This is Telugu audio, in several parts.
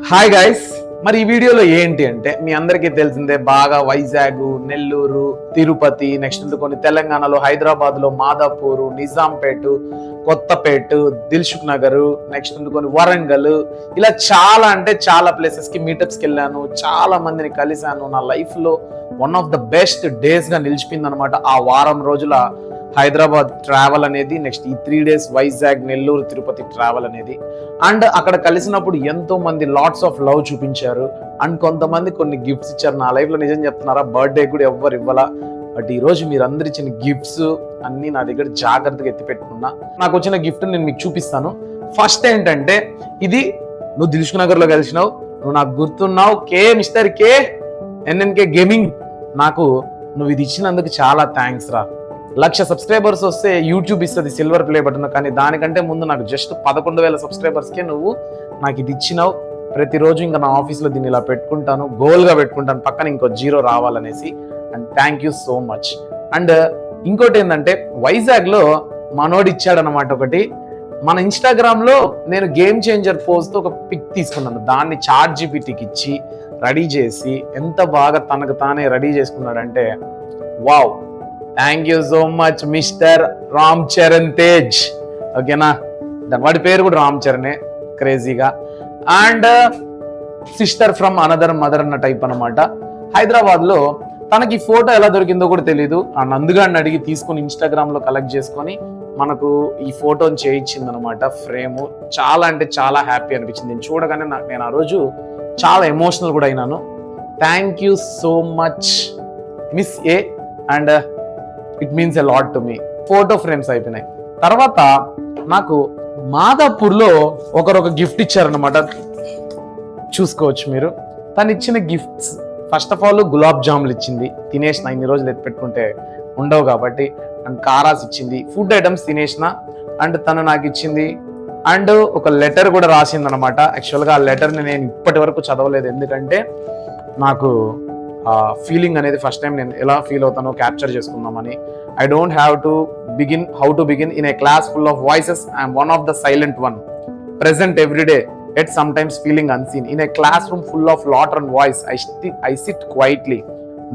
హాయ్ గైస్, మరి ఈ వీడియోలో ఏంటి అంటే మీ అందరికీ తెలిసిందే, బాగా వైజాగ్, నెల్లూరు, తిరుపతి, నెక్స్ట్ కొన్ని తెలంగాణలో హైదరాబాద్లో మాదాపూర్, నిజాంపేట, కొత్తపేట, దిల్సుఖ్ నగర్, నెక్స్ట్ కొన్ని వరంగల్, ఇలా చాలా అంటే చాలా ప్లేసెస్కి మీటప్స్కి వెళ్ళాను. చాలా మందిని కలిశాను. నా లైఫ్లో వన్ ఆఫ్ ద బెస్ట్ డేస్గా నిలిచిపోయింది అనమాట ఆ వారం రోజుల హైదరాబాద్ ట్రావెల్ అనేది. నెక్స్ట్ ఈ 3 days వైజాగ్, నెల్లూరు, తిరుపతి ట్రావెల్ అనేది. అండ్ అక్కడ కలిసినప్పుడు ఎంతో మంది లాట్స్ ఆఫ్ లవ్ చూపించారు. అండ్ కొంతమంది కొన్ని గిఫ్ట్స్ ఇచ్చారు. నా లైఫ్ లో నిజం చెప్తున్నారా, బర్త్డే కూడా ఎవ్వరు ఇవ్వాల. బట్ ఈ రోజు మీరు అందరు ఇచ్చిన గిఫ్ట్స్ అన్ని నా దగ్గర జాగ్రత్తగా ఎత్తి పెట్టుకున్నా. నాకు వచ్చిన గిఫ్ట్ నేను మీకు చూపిస్తాను. ఫస్ట్ ఏంటంటే, ఇది నువ్వు దిల్సుఖ్ నగర్ లో కలిసినావు, నువ్వు నాకు గుర్తున్నావు, మిస్టర్ కే ఎన్ఎన్కే గేమింగ్. నాకు నువ్వు ఇది ఇచ్చినందుకు చాలా థ్యాంక్స్ రా. 1,00,000 సబ్స్క్రైబర్స్ వస్తే యూట్యూబ్ ఇస్తుంది సిల్వర్ ప్లే బటన్, కానీ దానికంటే ముందు నాకు జస్ట్ 11,000 సబ్స్క్రైబర్స్కే నువ్వు నాకు ఇది ఇచ్చినావు. ప్రతిరోజు ఇంకా నా ఆఫీస్లో దీన్ని ఇలా పెట్టుకుంటాను, గోల్గా పెట్టుకుంటాను, పక్కన ఇంకో 0 రావాలనేసి. And thank you so much. And ఇంకోటి ఏంటంటే, వైజాగ్లో మనోడు ఇచ్చాడనమాట ఒకటి. మన ఇన్స్టాగ్రామ్లో నేను గేమ్ చేంజర్ పోస్ట్తో ఒక పిక్ తీసుకున్నాను. దాన్ని ChatGPTకి ఇచ్చి రెడీ చేసి ఎంత బాగా తనకు తానే రెడీ చేసుకున్నాడంటే, wow, thank you so much mister Ram Charan Tej. ఓకేనా, వాడి పేరు కూడా రామ్ చరణే, క్రేజీగా. And sister from another mother అన్న టైప్ అనమాట. హైదరాబాద్ లో తనకి ఫోటో ఎలా దొరికిందో కూడా తెలీదు. ఆ నందుగాడిని అడిగి తీసుకుని ఇన్స్టాగ్రామ్ లో కలెక్ట్ చేసుకొని మనకు ఈ ఫోటోని చేయించింది అనమాట, ఫ్రేమ్. చాలా అంటే చాలా హ్యాపీ అనిపించింది. నేను చూడగానే నేను ఆ రోజు చాలా ఎమోషనల్ కూడా అయినాను. Thank you so much miss A. And it means a lot to me. Photo frames అయిపోయినాయి. తర్వాత నాకు మాదాపూర్లో ఒకరు గిఫ్ట్ ఇచ్చారనమాట, చూసుకోవచ్చు మీరు. తను ఇచ్చిన gifts, first of all gulab జాములు ఇచ్చింది, తినేసిన. ఇన్ని రోజులు ఎత్తి పెట్టుకుంటే ఉండవు కాబట్టి. అండ్ కారాస్ ఇచ్చింది, ఫుడ్ ఐటమ్స్ తినేసిన. అండ్ తను నాకు ఇచ్చింది. అండ్ ఒక లెటర్ కూడా రాసింది అనమాట. యాక్చువల్గా ఆ లెటర్ని నేను ఇప్పటి వరకు చదవలేదు, ఎందుకంటే నాకు ఫీలింగ్ అనేది ఫస్ట్ టైం నేను ఎలా ఫీల్ అవుతానో క్యాప్చర్ చేసుకుందామని. I don't have to begin how to begin in a class full of voices. I'm one of the silent one, present every day, yet sometimes feeling unseen. In a classroom full of laughter and voice, I sit quietly,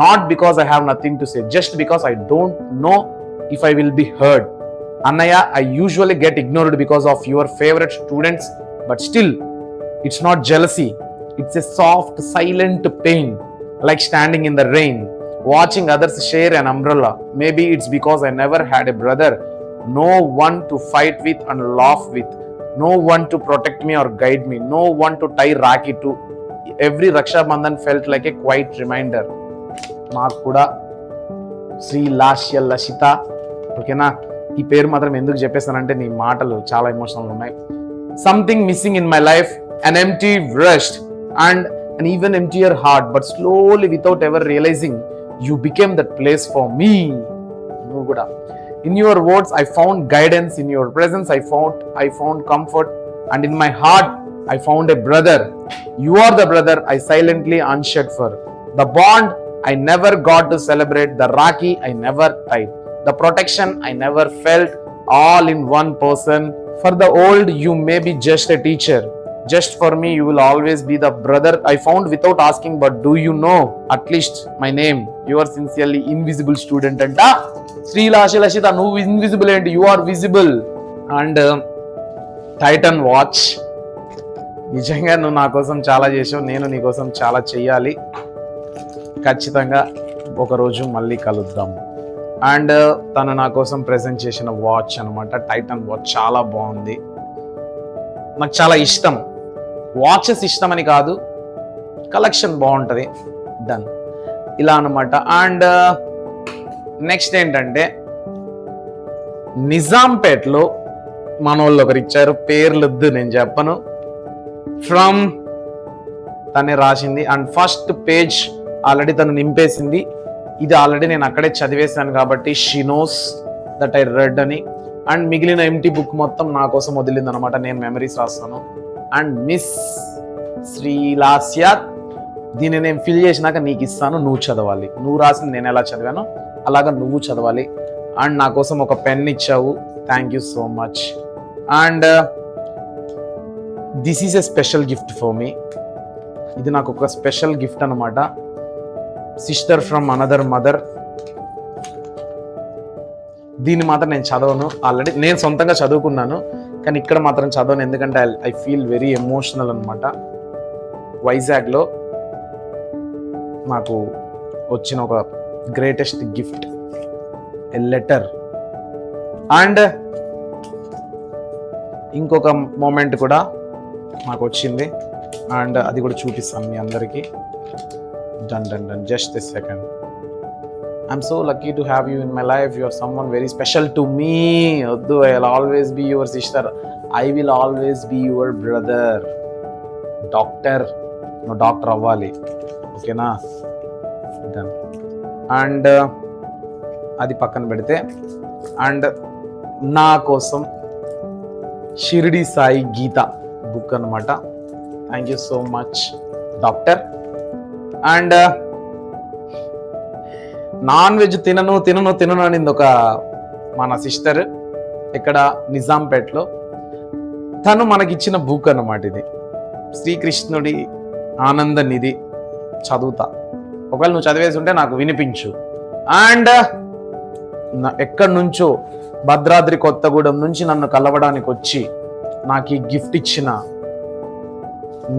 not because I have nothing to say, just because I don't know if I will be heard. Annaya, I usually get ignored because of your favorite students, but still, it's not jealousy. It's a soft, silent pain, like standing in the rain, watching others share an umbrella. Maybe it's because I never had a brother, no one to fight with and laugh with, no one to protect me or guide me, no one to tie Rakhi to. Every Raksha Bandhan felt like a quiet reminder. నాకు కూడా శ్రీ లాస్య లసిత. ఓకేనా, ఈ పేరు మాత్రం ఎందుకు చెప్పేస్తానంటే నీ మాటలు చాలా ఎమోషనల్ ఉన్నాయి. Something missing in my life, an empty rest and an even emptier heart, but slowly without ever realizing you became that place for me. నువ్వు కూడా. In your words, I found guidance. In your presence, I found comfort. And in my heart, I found a brother. You are the brother I silently unshed for. The bond I never got to celebrate. The Rakhi I never tied. The protection I never felt. All in one person. For the old, you may be just a teacher. Just for me, you will always be the brother I found without asking. But do you know at least my name? Your sincerely invisible student. And Shri లాశిత, నువ్వు ఇన్విజిబుల్ ఏంటి, you are visible. And Titan watch, నిజంగా నువ్వు నా కోసం చాలా చేసావు, నేను నీ కోసం చాలా చెయ్యాలి. ఖచ్చితంగా ఒకరోజు మళ్ళీ కలుద్దాం. అండ్ తను నా కోసం ప్రెజెంట్ చేసిన వాచ్ అనమాట, టైటన్ వాచ్. చాలా బాగుంది, నాకు చాలా ఇష్టం. వాచెస్ ఇష్టమని కాదు, కలెక్షన్ బాగుంటుంది. డన్, ఇలా అనమాట. అండ్ నెక్స్ట్ ఏంటంటే, నిజాంపేటలో మన వాళ్ళు ఒకరు ఇచ్చారు, పేర్లొద్దు నేను చెప్పను. ఫ్రమ్ తనే రాసింది. అండ్ ఫస్ట్ పేజ్ ఆల్రెడీ తను నింపేసింది. ఇది ఆల్రెడీ నేను అక్కడే చదివేశాను కాబట్టి she knows that I read అని. అండ్ మిగిలిన ఎంటీ బుక్ మొత్తం నా కోసం వదిలింది అనమాట, నేను మెమరీస్ రాస్తాను. అండ్ మిస్ శ్రీలాస్య, దీన్ని నేను ఫిల్ చేసినాక నీకు ఇస్తాను, నువ్వు చదవాలి. నువ్వు రాసింది నేను ఎలా చదివానో అలాగా నువ్వు చదవాలి. అండ్ నా కోసం ఒక పెన్ ఇచ్చావు, thank you so much. And this is a special gift for me. ఇది నాకు ఒక స్పెషల్ గిఫ్ట్ అనమాట. Sister from another mother. దీన్ని మాత్రం నేను చదవను, ఆల్రెడీ నేను సొంతంగా చదువుకున్నాను, కానీ ఇక్కడ మాత్రం చదవను, ఎందుకంటే ఐ ఫీల్ వెరీ ఎమోషనల్ అనమాట. వైజాగ్లో నాకు వచ్చిన ఒక greatest gift, a letter. And ఇంకొక మూమెంట్ కూడా నాకు వచ్చింది, అండ్ అది కూడా చూపిస్తాను మీ అందరికీ. Done done done, just this second. I'm so lucky to have you in my life. You are someone very special to me. వద్దు, I will always be your sister. I will always be your brother. Doctor, నువ్వు డాక్టర్ అవ్వాలి, ఓకేనా? డన్. అండ్ అది పక్కన పెడితే, అండ్ నా కోసం షిరిడి సాయి గీత బుక్ అనమాట. Thank you so much doctor. And non veg తినను తినను తినను అనింది ఒక మన సిస్టర్ ఇక్కడ నిజాంపేటలో. తను మనకిచ్చిన బుక్ అన్నమాట ఇది, శ్రీకృష్ణుడి ఆనంద నిధి. చదువుతా, ఒకవేళ నువ్వు చదివేసి ఉంటే నాకు వినిపించు. అండ్ ఎక్కడి నుంచో భద్రాద్రి కొత్తగూడెం నుంచి నన్ను కలవడానికి వచ్చి నాకు ఈ గిఫ్ట్ ఇచ్చిన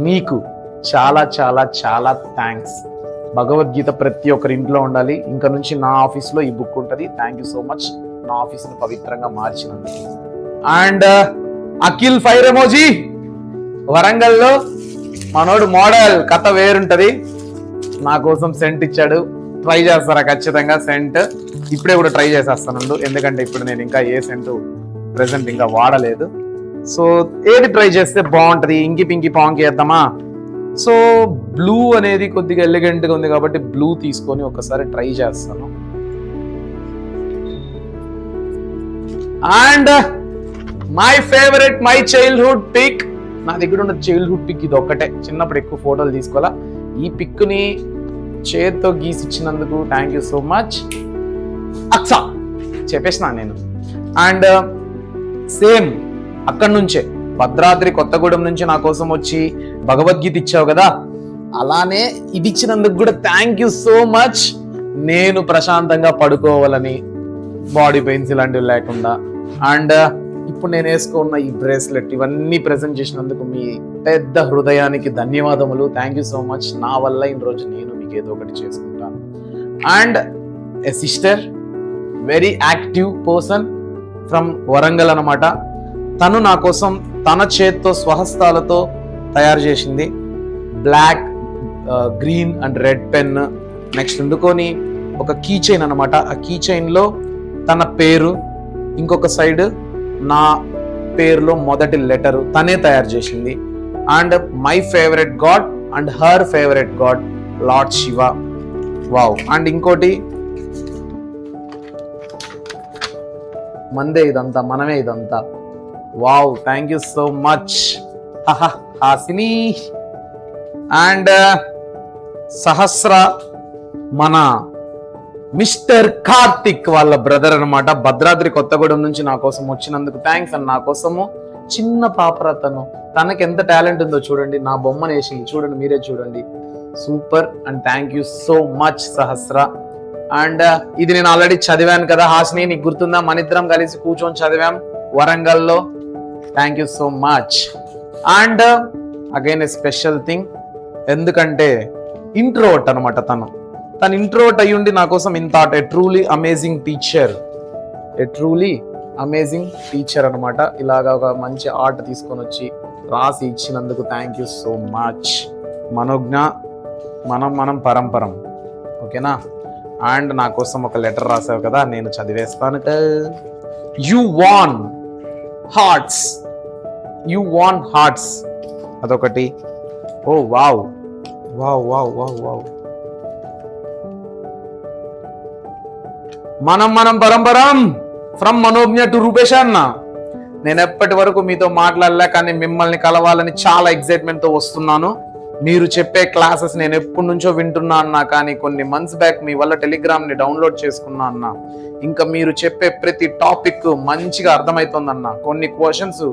మీకు చాలా చాలా చాలా థ్యాంక్స్. భగవద్గీత ప్రతి ఒక్కరి ఇంట్లో ఉండాలి. ఇంకా నుంచి నా ఆఫీస్లో ఈ బుక్ ఉంటుంది. థ్యాంక్ యూ సో మచ్, నా ఆఫీస్ని పవిత్రంగా మార్చినందుకు. అండ్ అఖిల్ ఫైర్ ఎమోజీ, వరంగల్లో మనోడు మోడల్ కథ వేరుంటది. నా కోసం సెంట్ ఇచ్చాడు. ట్రై చేస్తారా ఖచ్చితంగా సెంట్? ఇప్పుడే కూడా ట్రై చేసేస్తాను, ఎందుకంటే ఇప్పుడు నేను ఇంకా ఏ సెంట్ ప్రెసెంట్ ఇంకా వాడలేదు. సో ఏది ట్రై చేస్తే బాగుంటది, ఇంకి పింకి పాంకి వేద్దామా? సో బ్లూ అనేది కొద్దిగా ఎలిగెంట్ గా ఉంది కాబట్టి బ్లూ తీసుకొని ఒకసారి ట్రై చేస్తాను. And my favourite, my childhood pic. నా దగ్గర ఉన్న చైల్డ్హుడ్ పిక్ ఇది ఒక్కటే. చిన్నప్పుడు ఎక్కువ ఫోటోలు తీసుకోవాలా. ఈ పిక్ ని చేత్తో గీసిచ్చినందుకు thank you so much Aqsa, చెప్పేసిన నేను. అండ్ సేమ్ అక్కడి నుంచే భద్రాద్రి కొత్తగూడెం నుంచి నా కోసం వచ్చి భగవద్గీత ఇచ్చావు కదా, అలానే ఇది ఇచ్చినందుకు కూడా థ్యాంక్ యూ సో మచ్. నేను ప్రశాంతంగా పడుకోవాలని, బాడీ పెయిన్స్ ఇలాంటివి లేకుండా. అండ్ ఇప్పుడు నేను వేసుకున్న ఈ బ్రేస్లెట్, ఇవన్నీ ప్రెజెంట్ చేసినందుకు మీ పెద్ద హృదయానికి ధన్యవాదములు. Thank you so much. నా వల్ల ఈ రోజు నేను మీకు ఏదో ఒకటి చేసుకుంటాను. And a sister, very active person from Warangal అనమాట. తను నా కోసం తన చేత్తో స్వహస్తాలతో తయారు చేసింది black, green and red pen. Next అందుకొని ఒక కీ చైన్ అనమాట. ఆ కీ చైన్ లో తన పేరు, ఇంకొక సైడ్ నా పేరులో మొదటి లెటర్ తనే తయారు చేసింది. And my favourite god and her favourite god lord Shiva. Wow. And ఇంకోటి మందే ఇదంతా, మనమే ఇదంతా. Wow, thank you so much Hasini. And Sahasra మన మిస్టర్ కార్తిక్ వాళ్ళ బ్రదర్ అనమాట. భద్రాద్రి కొత్తగూడెం నుంచి నా కోసం వచ్చినందుకు థ్యాంక్స్. అండ్ నా కోసము చిన్న పాపరతను, తనకి ఎంత టాలెంట్ ఉందో చూడండి. నా బొమ్మను వేసింది చూడండి, మీరే చూడండి. Super. And thank you so much Sahasra. And ఇది నేను ఆల్రెడీ చదివాను కదా హాసిని, నీకు గుర్తుందా? మన ఇద్దరం కలిసి కూర్చొని చదివాం వరంగల్లో. Thank you so much. And again A special thing, ఎందుకంటే ఇంట్రోవర్ట్ అనమాట. తను ఇంట్రోవర్ట్ అయ్యుండి నా కోసం ఇంత ఆర్ట్. ఏ ట్రూలీ అమేజింగ్ టీచర్, ఏ ట్రూలీ అమేజింగ్ టీచర్ అనమాట. ఇలాగా ఒక మంచి ఆర్ట్ తీసుకొని వచ్చి రాసి ఇచ్చినందుకు థ్యాంక్ యూ సో మచ్. మనోజ్ఞ, మనం పరంపరం, ఓకేనా? అండ్ నా కోసం ఒక లెటర్ రాసావు కదా, నేను చదివేస్తాను. You won hearts, you won hearts, అదొకటి. Oh wow wow wow wow wow. మనం పరంపరం ఫ్రమ్ మనోజ్ఞ టు రూపేష్ అన్న. నేను ఎప్పటి వరకు మీతో మాట్లాడలే, కానీ మిమ్మల్ని కలవాలని చాలా ఎక్సైట్మెంట్ తో వస్తున్నాను. మీరు చెప్పే క్లాసెస్ నేను ఎప్పటి నుంచో వింటున్నా అన్నా, కానీ కొన్ని మంత్స్ బ్యాక్ మీ వల్ల టెలిగ్రామ్ ని డౌన్లోడ్ చేసుకున్నా అన్నా. ఇంకా మీరు చెప్పే ప్రతి టాపిక్ మంచిగా అర్థమవుతుందన్నా. కొన్ని క్వశ్చన్స్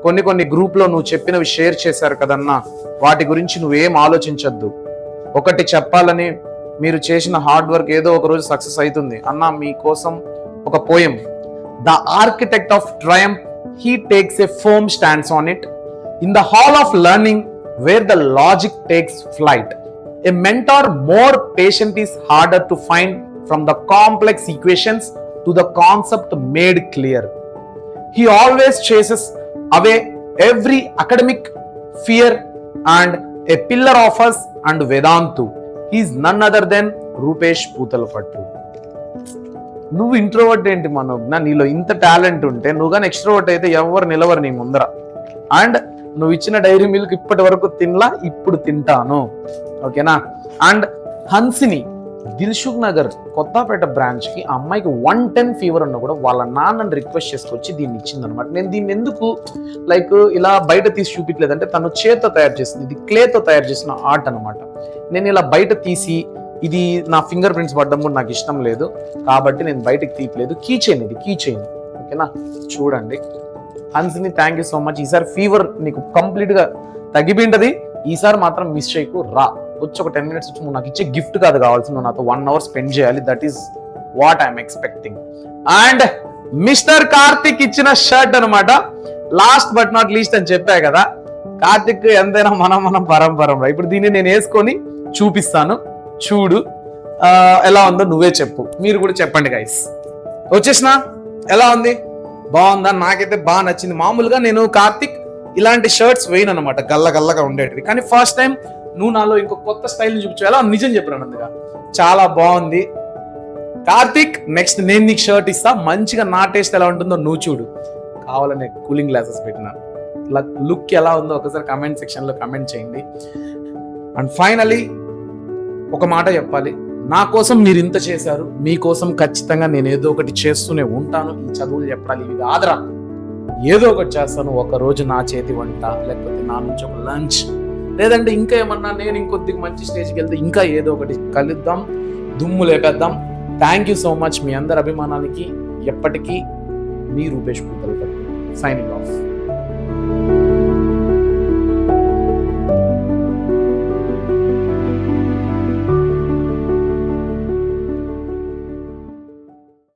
కొన్ని గ్రూప్లో నువ్వు చెప్పినవి షేర్ చేశారు కదన్నా, వాటి గురించి నువ్వేం ఆలోచించొద్దు. ఒకటి చెప్పాలని, మీరు చేసిన హార్డ్ వర్క్ ఏదో ఒక రోజు సక్సెస్ అవుతుంది అన్న. మీకోసం ఒక poem. The architect of triumph, he takes a firm stands on it in the hall of learning where the logic takes flight. A mentor more patient is harder to find from the complex equations to the concept made clear. He always chases away every academic fear and a pillar of us and Vedantu. He is none other than Rupesh Putalpattu. నువ్వు ఇంట్రోవర్ట్ ఏంటి మనోజ్ఞ? నీలో ఇంత టాలెంట్ ఉంటే నువ్వు కానీ ఎక్స్ట్రోవర్ట్ అయితే ఎవరు నిలవరు నీ ముందర. అండ్ నువ్వు ఇచ్చిన డైరీ మిల్క్ ఇప్పటి వరకు తినలా, ఇప్పుడు తింటాను. ఓకేనా? అండ్ హన్సిని దిల్సుఖ్ నగర్ కొత్తపేట బ్రాంచ్ కి ఆ అమ్మాయికి 110 ఫీవర్ ఉన్నా కూడా వాళ్ళ నాన్నని రిక్వెస్ట్ చేసుకొచ్చి దీన్ని ఇచ్చింది అనమాట. నేను దీన్ని ఎందుకు ఇలా బయట తీసి చూపించలేదంటే, తను చేత్తో తయారు చేసింది, ఇది క్లేతో తయారు చేసిన ఆర్ట్ అనమాట. నేను ఇలా బయట తీసి ఇది నా ఫింగర్ ప్రింట్స్ పడడం కూడా నాకు ఇష్టం లేదు కాబట్టి నేను బయటకు తీయలేదు. కీ చైన్, ఇది కీ చైన్. ఓకేనా? చూడండి Hansini, thank you so much. ఈసారి ఫీవర్ నీకు కంప్లీట్ గా తగ్గిపోయింటది. ఈసారి మాత్రం మిస్ చేయకు, రా వచ్చి ఒక 10 minutes వచ్చి నువ్వు నాకు ఇచ్చే గిఫ్ట్ కాదు కావాల్సింది, నువ్వు నాతో 1 hour స్పెండ్ చేయాలి. That is what I'm expecting. And mister Karthik ఇచ్చిన షర్ట్ అనమాట. లాస్ట్ బట్ నాట్ లీస్ట్ అని చెప్పా కదా, కార్తిక్ ఎంతైనా మనం పరంపర. ఇప్పుడు దీన్ని నేను వేసుకొని చూపిస్తాను, చూడు ఎలా ఉందో నువ్వే చెప్పు. మీరు కూడా చెప్పండి గైస్. వచ్చేసిన ఎలా ఉంది? బాగుందా? నాకైతే బాగా నచ్చింది. మామూలుగా నేను కార్తిక్ ఇలాంటి షర్ట్స్ వేయను అనమాట, గల్లగా ఉండేటివి. కానీ ఫస్ట్ టైం నువ్వు నాలో ఇంకో కొత్త స్టైల్ చూపించు. ఎలా నిజం చెప్పాను అందుగా, చాలా బాగుంది కార్తిక్. నెక్స్ట్ నేను నీకు షర్ట్ ఇస్తా, మంచిగా నా టేస్ట్ ఎలా ఉంటుందో నువ్వు చూడు. కావాలనే కూలింగ్ గ్లాసెస్ పెట్టినాను. లుక్ ఎలా ఉందో ఒకసారి కమెంట్ సెక్షన్ లో కమెంట్ చేయండి. అండ్ ఫైనలీ ఒక మాట చెప్పాలి, నా కోసం మీరు ఇంత చేశారు, మీకోసం ఖచ్చితంగా నేను ఏదో ఒకటి చేస్తూనే ఉంటాను. ఈ చదువులు చెప్పాలి ఇవి కాదురా, ఏదో ఒకటి చేస్తాను. ఒక రోజు నా చేతి వంట, లేకపోతే నా నుంచి ఒక లంచ్, లేదంటే ఇంకా ఏమన్నా నేను ఇంకొద్దిగా మంచి స్టేజ్కి వెళ్తే ఇంకా ఏదో ఒకటి కలుద్దాం, దుమ్ము లేపేద్దాం. Thank you so much. మీ అందరి అభిమానానికి ఎప్పటికీ మీ రూపేష్ పూతలపట్టు. Signing of.